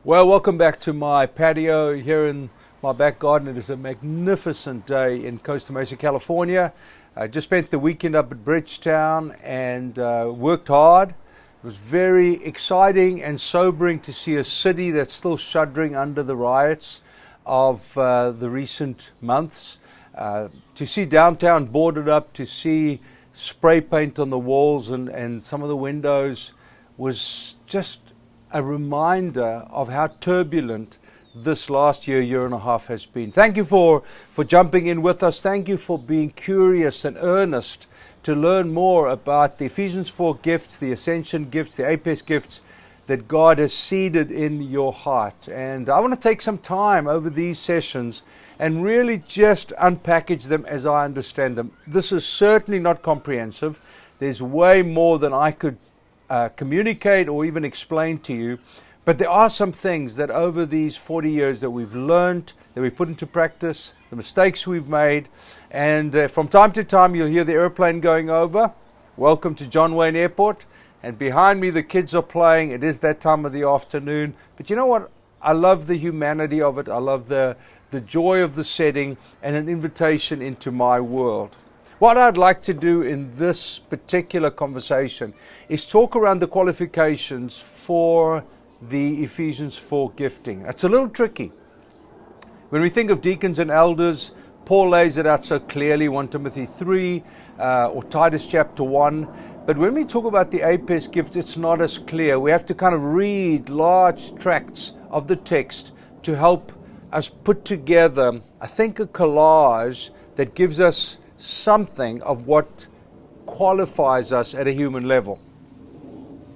Well, welcome back to my patio here in my back garden. It is a magnificent day in Costa Mesa, California. I just spent the weekend up at Bridgetown and worked hard. It was very exciting and sobering to see a city that's still shuddering under the riots of the recent months. To see downtown boarded up, to see spray paint on the walls and some of the windows was just a reminder of how turbulent this last year and a half has been. Thank you for jumping in with us. Thank you for being curious and earnest to learn more about the Ephesians 4 gifts, the Ascension gifts, the APEST gifts that God has seeded in your heart. And I want to take some time over these sessions and really just unpackage them as I understand them. This is certainly not comprehensive. There's way more than I could communicate or even explain to you. But there are some things that over these 40 years that we've learned, that we've put into practice, the mistakes we've made. And from time to time, you'll hear the airplane going over. Welcome to John Wayne Airport. And behind me, the kids are playing. It is that time of the afternoon. But you know what? I love the humanity of it. I love the joy of the setting and an invitation into my world. What I'd like to do in this particular conversation is talk around the qualifications for the Ephesians 4 gifting. It's a little tricky. When we think of deacons and elders, Paul lays it out so clearly, 1 Timothy 3 or Titus chapter 1. But when we talk about the APEST gift, it's not as clear. We have to kind of read large tracts of the text to help us put together, I think, a collage that gives us something of what qualifies us at a human level.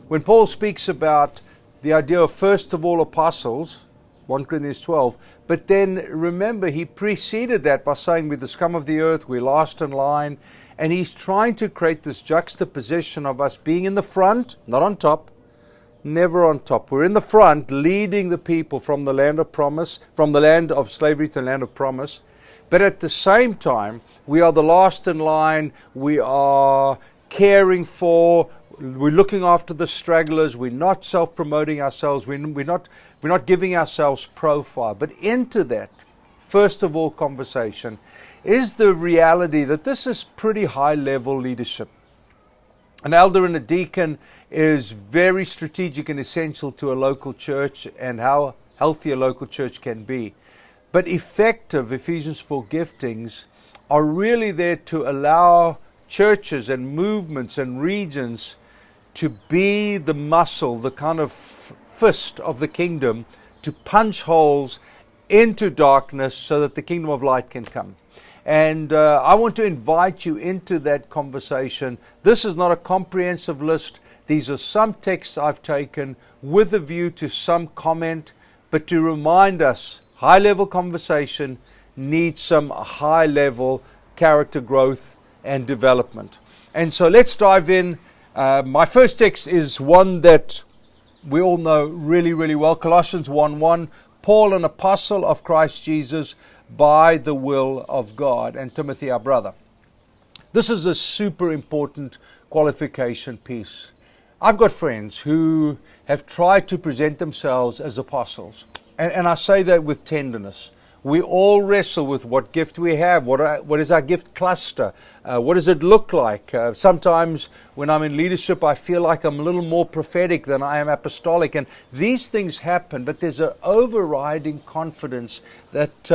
When Paul speaks about the idea of first of all apostles, 1 Corinthians 12, but then remember he preceded that by saying we're the scum of the earth, we're last in line, and he's trying to create this juxtaposition of us being in the front, not on top, never on top. We're in the front leading the people from the land of promise, from the land of slavery to the land of promise. But at the same time, we are the last in line, we are caring for, we're looking after the stragglers, we're not self-promoting ourselves, we're not giving ourselves profile. But into that, first of all, conversation, is the reality that this is pretty high-level leadership. An elder and a deacon is very strategic and essential to a local church and how healthy a local church can be. But effective Ephesians 4 giftings are really there to allow churches and movements and regions to be the muscle, the kind of fist of the kingdom, to punch holes into darkness so that the kingdom of light can come. And I want to invite you into that conversation. This is not a comprehensive list. These are some texts I've taken with a view to some comment, but to remind us high-level conversation needs some high-level character growth and development. And so let's dive in. My first text is one that we all know really, really well. Colossians 1:1, Paul, an apostle of Christ Jesus by the will of God, and Timothy, our brother. This is a super important qualification piece. I've got friends who have tried to present themselves as apostles. And I say that with tenderness. We all wrestle with what gift we have. What is our gift cluster? What does it look like? Sometimes when I'm in leadership, I feel like I'm a little more prophetic than I am apostolic. And these things happen, but there's an overriding confidence that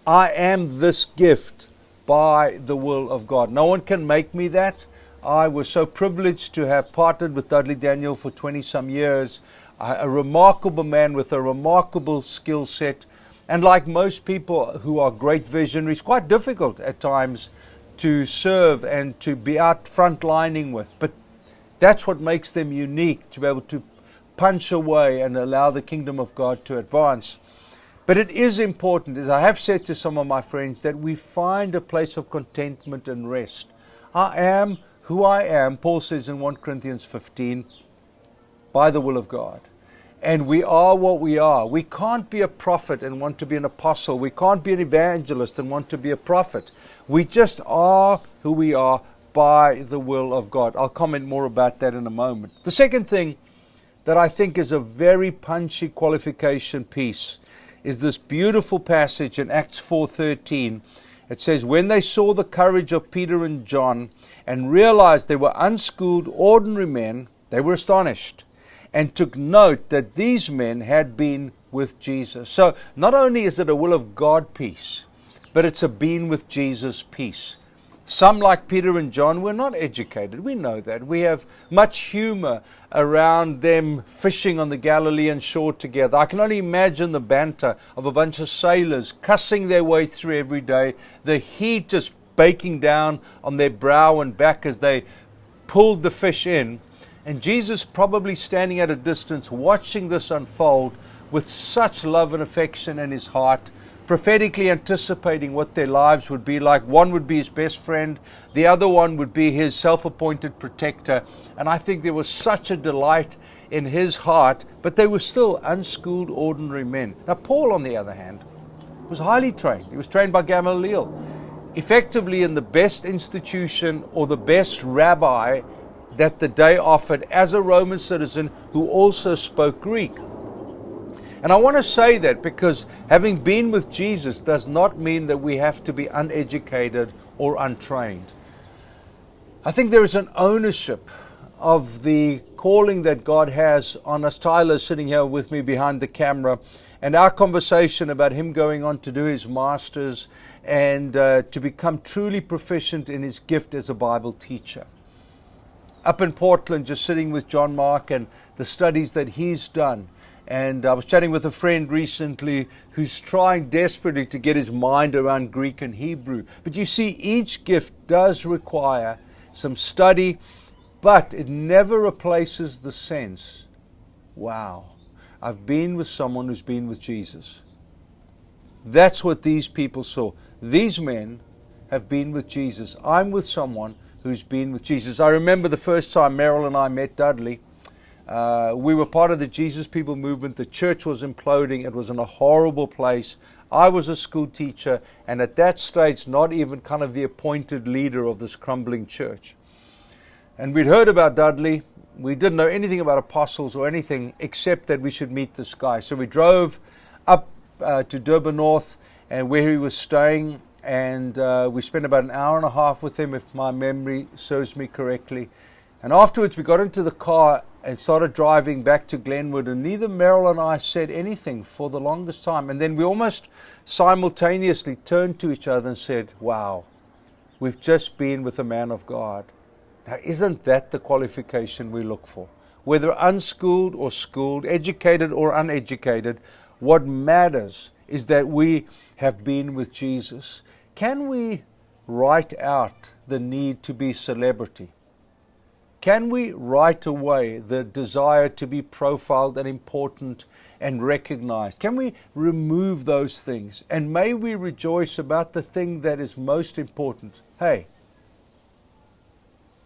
I am this gift by the will of God. No one can make me that. I was so privileged to have partnered with Dudley Daniel for 20-some years. A remarkable man with a remarkable skill set. And like most people who are great visionaries, quite difficult at times to serve and to be out frontlining with. But that's what makes them unique, to be able to punch away and allow the kingdom of God to advance. But it is important, as I have said to some of my friends, that we find a place of contentment and rest. I am who I am, Paul says in 1 Corinthians 15, by the will of God. And we are what we are. We can't be a prophet and want to be an apostle. We can't be an evangelist and want to be a prophet. We just are who we are by the will of God. I'll comment more about that in a moment. The second thing that I think is a very punchy qualification piece is this beautiful passage in Acts 4:13. It says, when they saw the courage of Peter and John and realized they were unschooled, ordinary men, they were astonished and took note that these men had been with Jesus. So not only is it a will of God piece, but it's a been with Jesus piece. Some, like Peter and John, were not educated. We know that. We have much humor around them fishing on the Galilean shore together. I can only imagine the banter of a bunch of sailors cussing their way through every day, the heat just baking down on their brow and back as they pulled the fish in. And Jesus probably standing at a distance watching this unfold with such love and affection in his heart, prophetically anticipating what their lives would be like. One would be his best friend, the other one would be his self-appointed protector. And I think there was such a delight in his heart, but they were still unschooled, ordinary men. Now, Paul, on the other hand, was highly trained. He was trained by Gamaliel, effectively in the best institution or the best rabbi that the day offered as a Roman citizen who also spoke Greek. And I want to say that because having been with Jesus does not mean that we have to be uneducated or untrained. I think there is an ownership of the calling that God has on us. Tyler sitting here with me behind the camera, and our conversation about him going on to do his master's and to become truly proficient in his gift as a Bible teacher. Up in Portland, just sitting with John Mark and the studies that he's done. And I was chatting with a friend recently who's trying desperately to get his mind around Greek and Hebrew. But you see, each gift does require some study, but it never replaces the sense, wow, I've been with someone who's been with Jesus. That's what these people saw. These men have been with Jesus. I'm with someone who's been with Jesus. I remember the first time Merrill and I met Dudley. We were part of the Jesus People movement. The church was imploding. It was in a horrible place. I was a school teacher, and at that stage, not even kind of the appointed leader of this crumbling church. And we'd heard about Dudley. We didn't know anything about apostles or anything except that we should meet this guy. So we drove up to Durban North and where he was staying, and we spent about an hour and a half with him, if my memory serves me correctly. And afterwards, we got into the car and started driving back to Glenwood, and neither Merrill and I said anything for the longest time. And then we almost simultaneously turned to each other and said, wow, we've just been with a man of God. Now, isn't that the qualification we look for? Whether unschooled or schooled, educated or uneducated, what matters is that we have been with Jesus. Can we write out the need to be celebrity? Can we write away the desire to be profiled and important and recognized? Can we remove those things? And may we rejoice about the thing that is most important. Hey,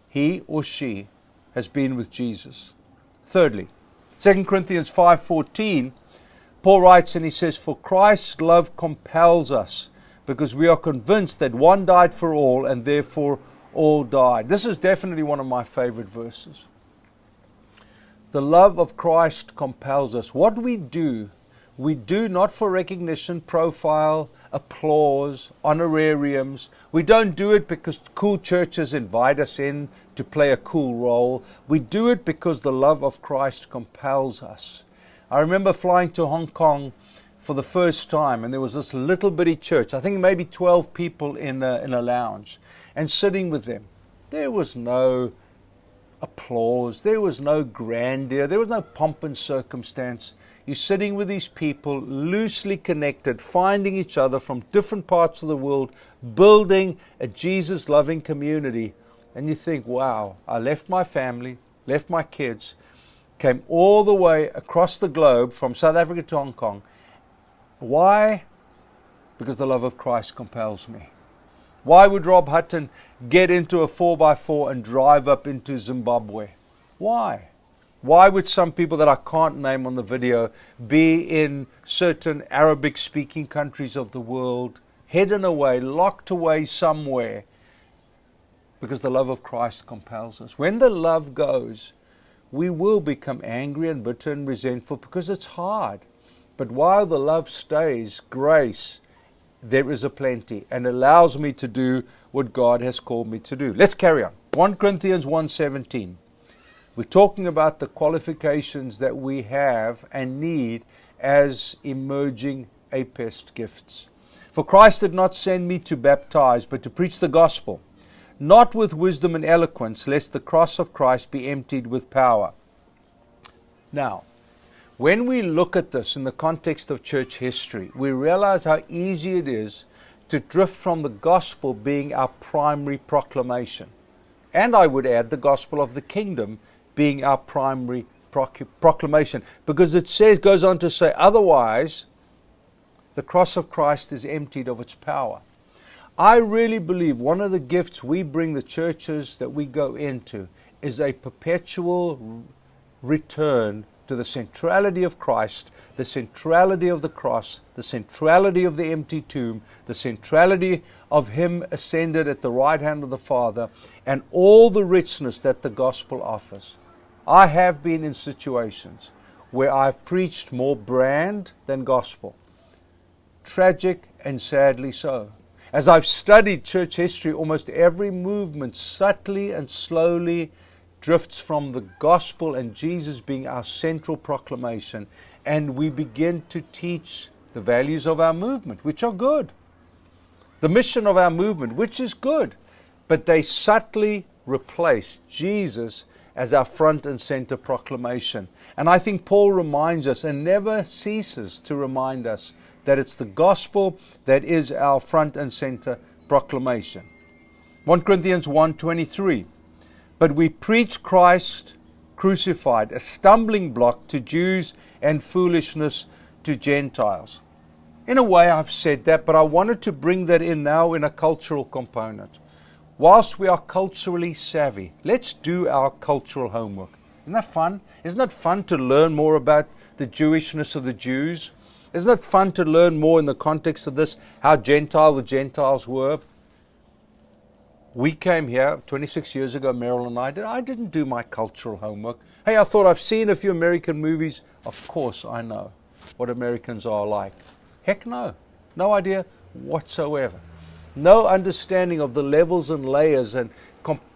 he or she has been with Jesus. Thirdly, 2 Corinthians 5:14, Paul writes and he says, for Christ's love compels us, because we are convinced that one died for all, and therefore all died. This is definitely one of my favorite verses. The love of Christ compels us. What we do not for recognition, profile, applause, honorariums. We don't do it because cool churches invite us in to play a cool role. We do it because the love of Christ compels us. I remember flying to Hong Kong for the first time, and there was this little bitty church, I think maybe 12 people in a lounge, and sitting with them. There was no applause, there was no grandeur, there was no pomp and circumstance. You're sitting with these people, loosely connected, finding each other from different parts of the world, building a Jesus-loving community. And you think, wow, I left my family, left my kids, came all the way across the globe from South Africa to Hong Kong. Why? Because the love of Christ compels me. Why would Rob Hutton get into a 4x4 and drive up into Zimbabwe? Why? Why would some people that I can't name on the video be in certain Arabic-speaking countries of the world, hidden away, locked away somewhere? Because the love of Christ compels us. When the love goes, we will become angry and bitter and resentful because it's hard. But while the love stays, grace, there is a plenty and allows me to do what God has called me to do. Let's carry on. 1 Corinthians 1:17. We're talking about the qualifications that we have and need as emerging APEST gifts. For Christ did not send me to baptize, but to preach the gospel, not with wisdom and eloquence, lest the cross of Christ be emptied with power. Now, when we look at this in the context of church history, we realize how easy it is to drift from the gospel being our primary proclamation. And I would add the gospel of the kingdom being our primary proclamation. Because it goes on to say, otherwise, the cross of Christ is emptied of its power. I really believe one of the gifts we bring the churches that we go into is a perpetual return to the centrality of Christ, the centrality of the cross, the centrality of the empty tomb, the centrality of Him ascended at the right hand of the Father, and all the richness that the gospel offers. I have been in situations where I've preached more brand than gospel. Tragic and sadly so. As I've studied church history, almost every movement subtly and slowly drifts from the gospel and Jesus being our central proclamation, and we begin to teach the values of our movement, which are good. The mission of our movement, which is good, but they subtly replace Jesus as our front and center proclamation. And I think Paul reminds us and never ceases to remind us that it's the gospel that is our front and center proclamation. 1 Corinthians 1:23. But we preach Christ crucified, a stumbling block to Jews and foolishness to Gentiles. In a way, I've said that, but I wanted to bring that in now in a cultural component. Whilst we are culturally savvy, let's do our cultural homework. Isn't that fun? Isn't it fun to learn more about the Jewishness of the Jews? Isn't it fun to learn more in the context of this, how Gentile the Gentiles were? We came here 26 years ago, Meryl and I didn't do my cultural homework. Hey, I thought I've seen a few American movies. Of course I know what Americans are like. Heck no. No idea whatsoever. No understanding of the levels and layers and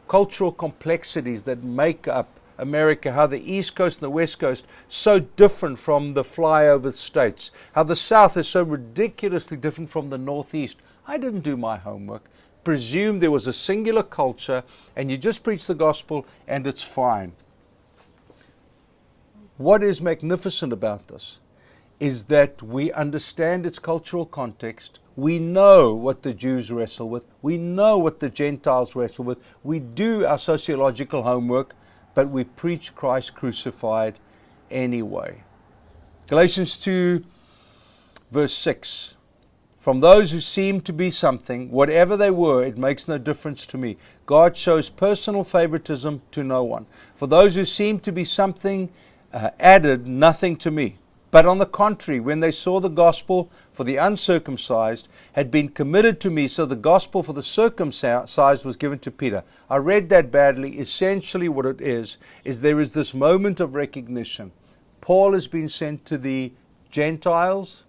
cultural complexities that make up America, how the East Coast and the West Coast so different from the flyover states, how the South is so ridiculously different from the Northeast. I didn't do my homework. Presume there was a singular culture and you just preach the gospel and it's fine. What is magnificent about this is that we understand its cultural context. We know what the Jews wrestle with. We know what the Gentiles wrestle with. We do our sociological homework, but we preach Christ crucified anyway. Galatians 2, verse 6. From those who seem to be something, whatever they were, it makes no difference to me. God shows personal favoritism to no one. For those who seem to be something added nothing to me. But on the contrary, when they saw the gospel for the uncircumcised had been committed to me, so the gospel for the circumcised was given to Peter. I read that badly. Essentially what it is there is this moment of recognition. Paul has been sent to the Gentiles,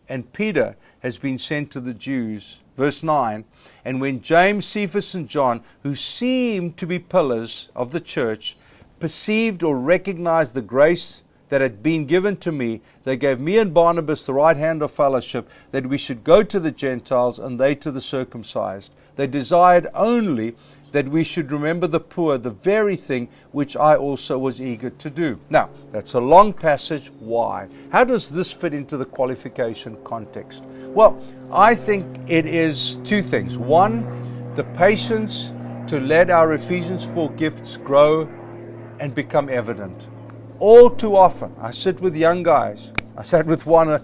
and Peter has been sent to the Jews. Verse 9, and when James, Cephas, and John, who seemed to be pillars of the church, perceived or recognized the grace that had been given to me, they gave me and Barnabas the right hand of fellowship, that we should go to the Gentiles and they to the circumcised. They desired only that we should remember the poor, the very thing which I also was eager to do. Now, that's a long passage. Why? How does this fit into the qualification context? Well, I think it is two things. One, the patience to let our Ephesians 4 gifts grow and become evident. All too often, I sit with young guys. I sat with one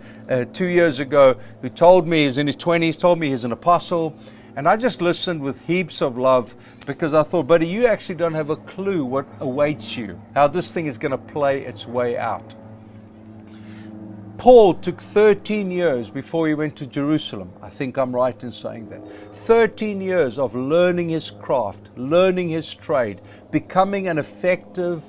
2 years ago who told me, he's in his 20s, told me he's an apostle. And I just listened with heaps of love because I thought, buddy, you actually don't have a clue what awaits you, how this thing is going to play its way out. Paul took 13 years before he went to Jerusalem. I think I'm right in saying that. 13 years of learning his craft, learning his trade, becoming an effective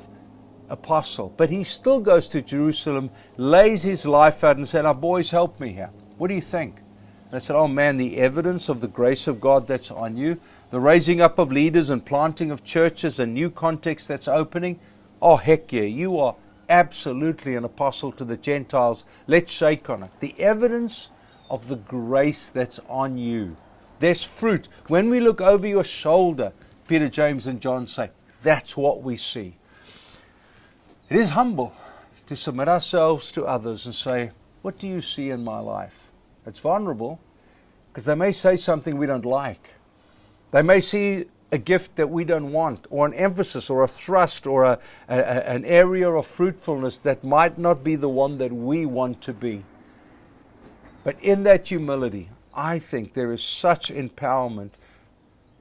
apostle. But he still goes to Jerusalem, lays his life out and said, "Now boys, help me here. What do you think?" And I said, "Oh man, the evidence of the grace of God that's on you, the raising up of leaders and planting of churches, a new context that's opening. Oh heck yeah, you are absolutely an apostle to the Gentiles. Let's shake on it. The evidence of the grace that's on you. There's fruit. When we look over your shoulder," Peter, James, and John say, that's what we see. It is humble to submit ourselves to others and say, "What do you see in my life?" It's vulnerable because they may say something we don't like. They may see a gift that we don't want, or an emphasis or a thrust or an area of fruitfulness that might not be the one that we want to be. But in that humility, I think there is such empowerment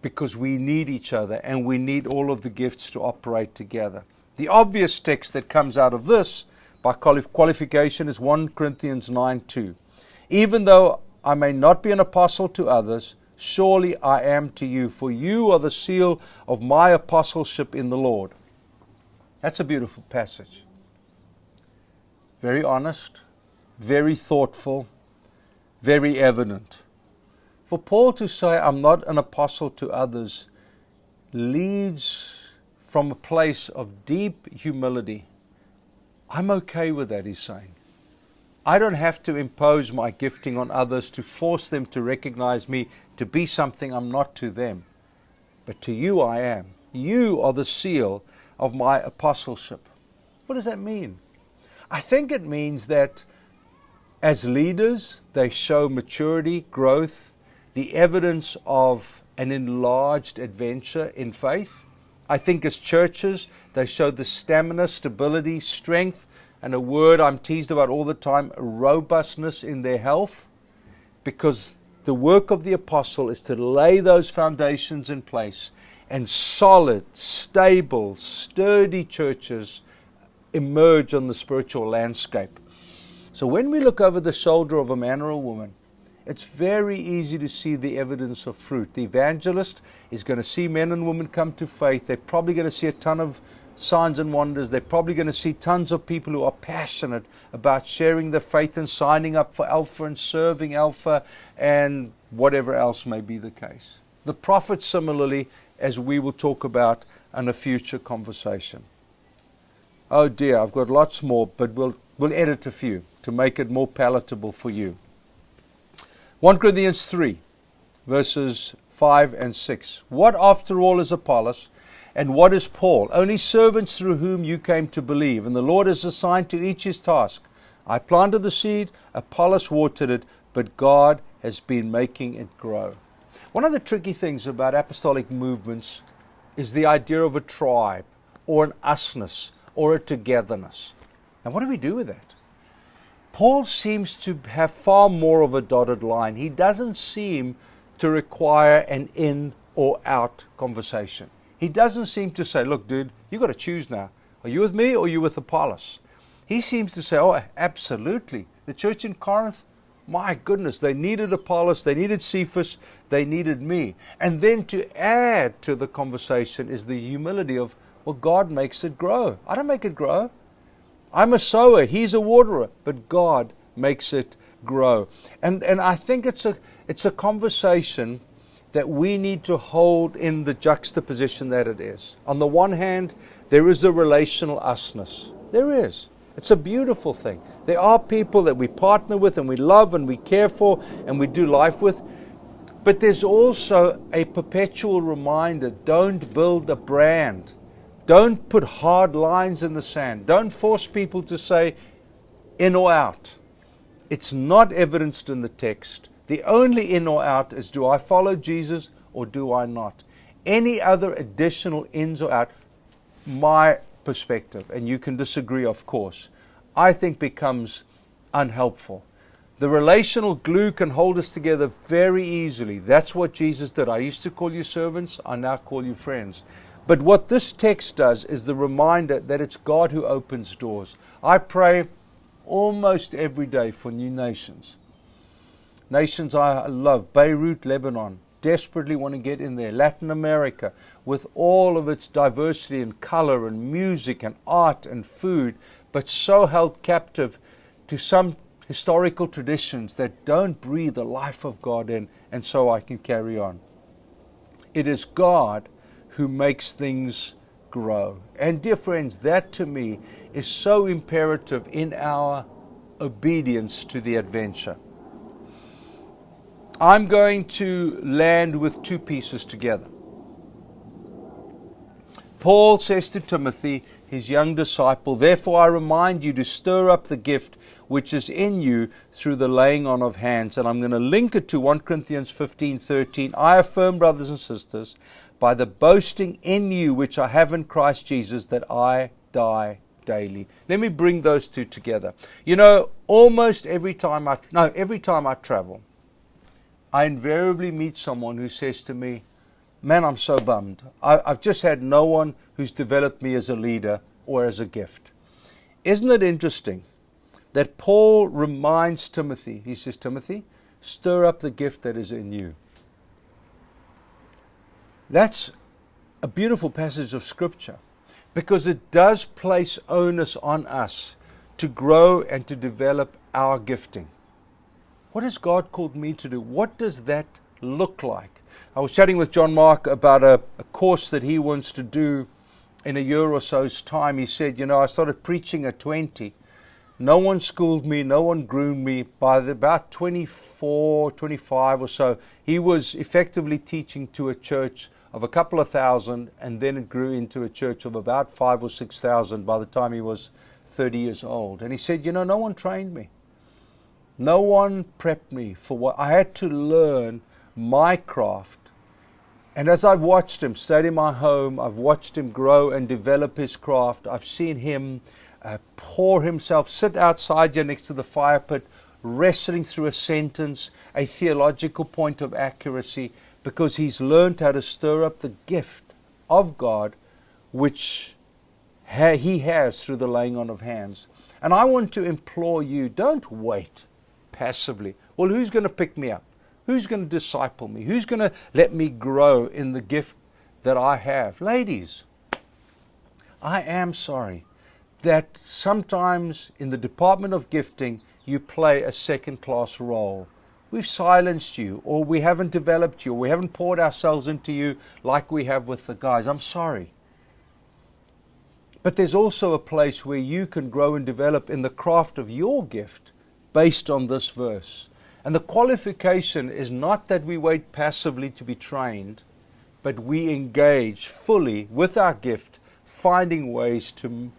because we need each other and we need all of the gifts to operate together. The obvious text that comes out of this by qualification is 1 Corinthians 9:2. "Even though I may not be an apostle to others, surely I am to you, for you are the seal of my apostleship in the Lord." That's a beautiful passage. Very honest, very thoughtful, very evident. For Paul to say, "I'm not an apostle to others," leads from a place of deep humility. I'm okay with that, he's saying. I don't have to impose my gifting on others to force them to recognize me to be something I'm not to them. But to you I am. You are the seal of my apostleship. What does that mean? I think it means that as leaders, they show maturity, growth, the evidence of an enlarged adventure in faith. I think as churches, they show the stamina, stability, strength, and a word I'm teased about all the time, robustness in their health, because the work of the apostle is to lay those foundations in place, and solid, stable, sturdy churches emerge on the spiritual landscape. So when we look over the shoulder of a man or a woman, it's very easy to see the evidence of fruit. The evangelist is going to see men and women come to faith. They're probably going to see a ton of signs and wonders. They're probably going to see tons of people who are passionate about sharing their faith and signing up for Alpha and serving Alpha and whatever else may be the case. The prophets similarly, as we will talk about in a future conversation. Oh dear, I've got lots more, but we'll edit a few to make it more palatable for you. 1 Corinthians 3, verses 5 and 6. "What after all is Apollos, and what is Paul? Only servants through whom you came to believe, and the Lord has assigned to each his task. I planted the seed, Apollos watered it, but God has been making it grow." One of the tricky things about apostolic movements is the idea of a tribe, or an usness, or a togetherness. Now what do we do with that? Paul seems to have far more of a dotted line. He doesn't seem to require an in or out conversation. He doesn't seem to say, "Look, dude, you've got to choose now. Are you with me or are you with Apollos?" He seems to say, "Oh, absolutely. The church in Corinth, my goodness, they needed Apollos, they needed Cephas, they needed me." And then to add to the conversation is the humility of, well, God makes it grow. I don't make it grow. I'm a sower, he's a waterer, but God makes it grow. And I think it's a conversation that we need to hold in the juxtaposition that it is. On the one hand, there is a relational usness. There is. It's a beautiful thing. There are people that we partner with and we love and we care for and we do life with. But there's also a perpetual reminder, don't build a brand. Don't put hard lines in the sand. Don't force people to say in or out. It's not evidenced in the text. The only in or out is, do I follow Jesus or do I not? Any other additional ins or out, my perspective, and you can disagree of course, I think becomes unhelpful. The relational glue can hold us together very easily. That's what Jesus did. I used to call you servants, I now call you friends. But what this text does is the reminder that it's God who opens doors. I pray almost every day for new nations. Nations I love, Beirut, Lebanon, desperately want to get in there. Latin America, with all of its diversity and color and music and art and food, but so held captive to some historical traditions that don't breathe the life of God in, and so I can carry on. It is God who makes things grow. And dear friends, that to me is so imperative in our obedience to the adventure. I'm going to land with two pieces together. Paul says to Timothy, his young disciple, therefore I remind you to stir up the gift which is in you through the laying on of hands. And I'm going to link it to 1 Corinthians 15:13. I affirm, brothers and sisters, by the boasting in you which I have in Christ Jesus, that I die daily. Let me bring those two together. You know, almost every time I travel, I invariably meet someone who says to me, man, I'm so bummed. I've just had no one who's developed me as a leader or as a gift. Isn't it interesting that Paul reminds Timothy, he says, Timothy, stir up the gift that is in you. That's a beautiful passage of Scripture because it does place onus on us to grow and to develop our gifting. What has God called me to do? What does that look like? I was chatting with John Mark about a course that he wants to do in a year or so's time. He said, you know, I started preaching at 20. No one schooled me, no one groomed me. By about 24, 25 or so, he was effectively teaching to a church of a couple of thousand, and then it grew into a church of about 5,000 or 6,000 by the time he was 30 years old. And he said, you know, no one trained me. No one prepped me for what I had to learn my craft. And as I've watched him, stayed in my home, I've watched him grow and develop his craft. I've seen him pour himself, sit outside here next to the fire pit, wrestling through a sentence, a theological point of accuracy, because he's learned how to stir up the gift of God, which he has through the laying on of hands. And I want to implore you, don't wait passively. Well, who's going to pick me up? Who's going to disciple me? Who's going to let me grow in the gift that I have? Ladies, I am sorry that sometimes in the department of gifting, you play a second-class role. We've silenced you, or we haven't developed you, or we haven't poured ourselves into you like we have with the guys. I'm sorry. But there's also a place where you can grow and develop in the craft of your gift based on this verse. And the qualification is not that we wait passively to be trained, but we engage fully with our gift, finding ways to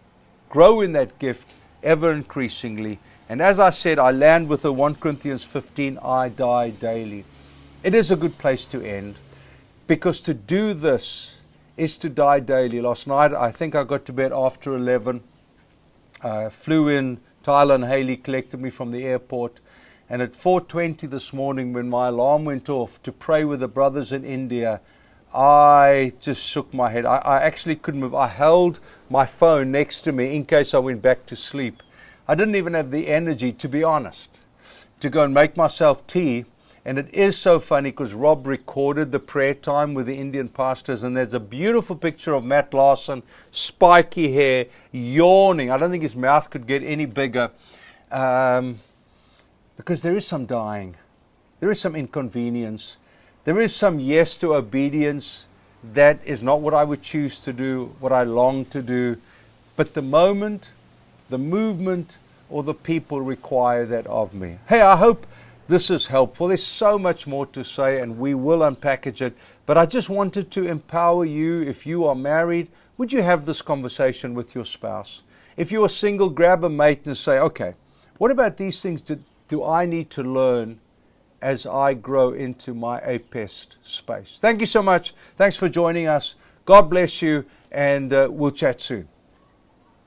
grow in that gift ever increasingly. And as I said, I land with the 1 Corinthians 15, I die daily. It is a good place to end, because to do this is to die daily. Last night, I think I got to bed after 11. Flew in, Tyler and Haley collected me from the airport. And at 4:20 this morning, when my alarm went off to pray with the brothers in India, I just shook my head. I actually couldn't move. I held my phone next to me in case I went back to sleep. I didn't even have the energy, to be honest, to go and make myself tea. And it is so funny because Rob recorded the prayer time with the Indian pastors, and there's a beautiful picture of Matt Larson, spiky hair, yawning. I don't think his mouth could get any bigger. Because there is some dying, there is some inconvenience, there is some yes to obedience that is not what I would choose to do, what I long to do, but the moment, the movement, or the people require that of me. Hey, I hope this is helpful. There's so much more to say, and we will unpackage it, but I just wanted to empower you. If you are married, would you have this conversation with your spouse? If you are single, grab a mate and say, okay, what about these things do I need to learn as I grow into my APEST space? Thank you so much. Thanks for joining us. God bless you, and we'll chat soon.